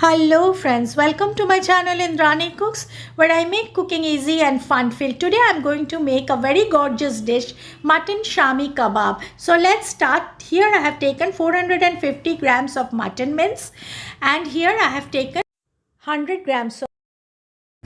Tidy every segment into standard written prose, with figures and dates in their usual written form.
Hello friends, welcome to my channel Indrani Cooks, where I make cooking easy and fun filled. Today I am going to make a very gorgeous dish, mutton Shami Kabab. So let's start. Here I have taken 450 grams of mutton mince, and here I have taken 100 grams of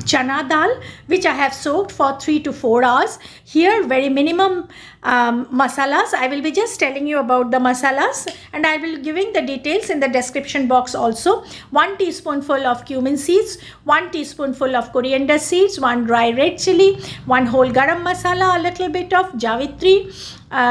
chana dal, which I have soaked for 3 to 4 hours. Here very minimum masalas. I will be just telling you about the masalas, and I will giving the details in the description box also. 1 teaspoonful of cumin seeds, 1 teaspoonful of coriander seeds, 1 dry red chili, 1 whole garam masala, a little bit of javitri,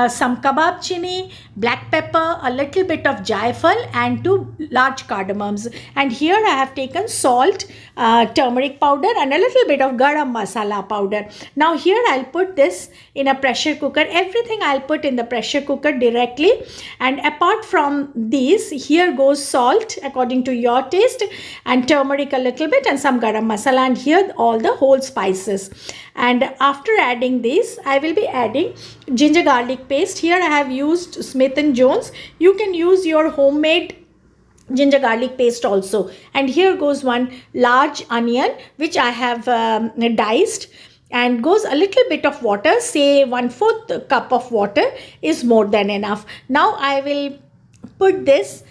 some kababchini, black pepper, a little bit of jayfal, and 2 large cardamoms. And here I have taken salt, turmeric powder, and a little bit of garam masala powder. Now here I'll put this in a pressure cooker. Everything I'll put in the pressure cooker directly. And apart from these, here goes salt according to your taste, and turmeric a little bit, and some garam masala, and here all the whole spices. And after adding this, I will be adding ginger garlic paste. Here I have used Smith & Jones. You can use your homemade ginger garlic paste also. And here goes 1 large onion, which I have diced, and goes a little bit of water, say 1/4 cup of water is more than enough. Now I will put this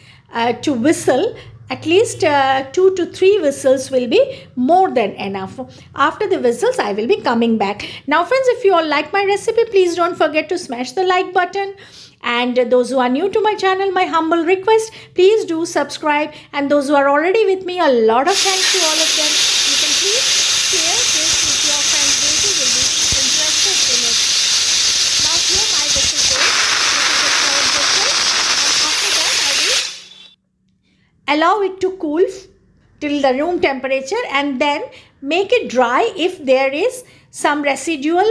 to whistle. At least 2 to 3 whistles will be more than enough. After the whistles, I will be coming back. Now friends, if you all like my recipe, please don't forget to smash the like button. And those who are new to my channel, my humble request, please do subscribe. And those who are already with me, a lot of thanks to all of them. You can please share this with your friends, those who will be interested in it. Now here my whistle goes. This is the 3rd whistle. And after that, I will allow it to cool till the room temperature, and then make it dry if there is some residual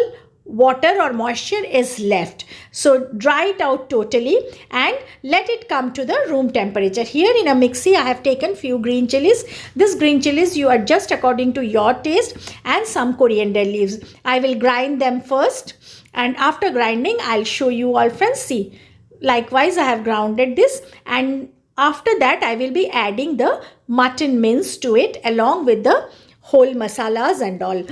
water or moisture is left. So dry it out totally and let it come to the room temperature. Here in a mixie, I have taken few green chilies. This green chilies you adjust according to your taste, and some coriander leaves. I will grind them first, and after grinding, I'll show you all friends. See, likewise I have grounded this, and after that, I will be adding the mutton mince to it along with the whole masalas and all.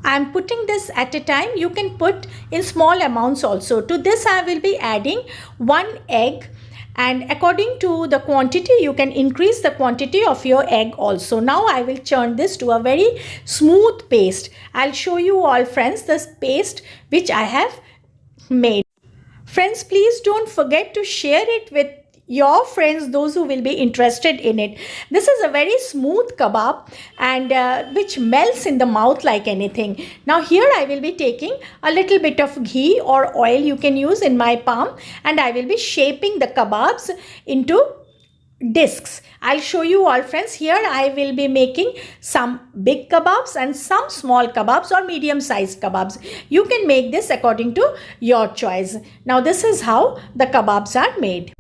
I am putting this at a time. You can put in small amounts also. To this, I will be adding 1 egg. And according to the quantity, you can increase the quantity of your egg also. Now I will churn this to a very smooth paste. I'll show you all friends this paste which I have made. Friends, please don't forget to share it with your friends, those who will be interested in it. This is a very smooth kebab, and which melts in the mouth like anything. Now here I will be taking a little bit of ghee or oil, you can use, in my palm, and I will be shaping the kebabs into discs. I'll show you all friends. Here I will be making some big kebabs and some small kebabs or medium sized kebabs. You can make this according to your choice. Now this is how the kebabs are made.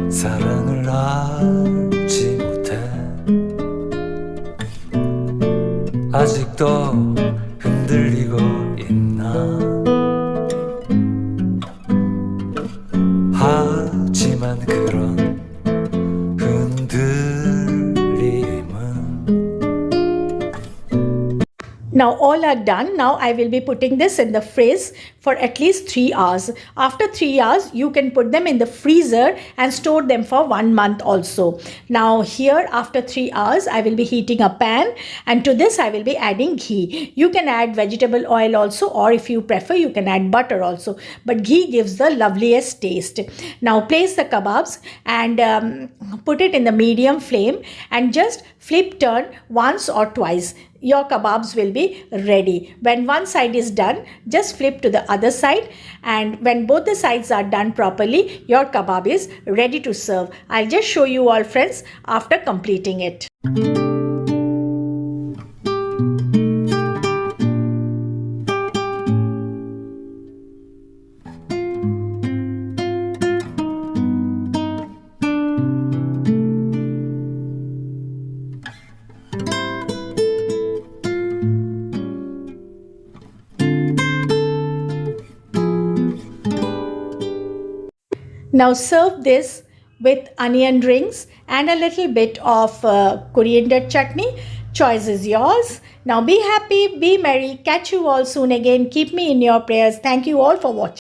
사랑을 알지 못해 아직도 흔들리고 있나 하지만 그런 Now all are done. Now I will be putting this in the fridge for at least 3 hours. After 3 hours, you can put them in the freezer and store them for 1 month also. Now here after 3 hours, I will be heating a pan, and to this I will be adding ghee. You can add vegetable oil also, or if you prefer, you can add butter also. But ghee gives the loveliest taste. Now place the kebabs and put it in the medium flame and just flip turn once or twice. Your kebabs will be ready. When one side is done, just flip to the other side, and when both the sides are done properly, your kebab is ready to serve. I'll just show you all friends after completing it. Now serve this with onion rings and a little bit of coriander chutney. Choice is yours. Now be happy, be merry. Catch you all soon again. Keep me in your prayers. Thank you all for watching.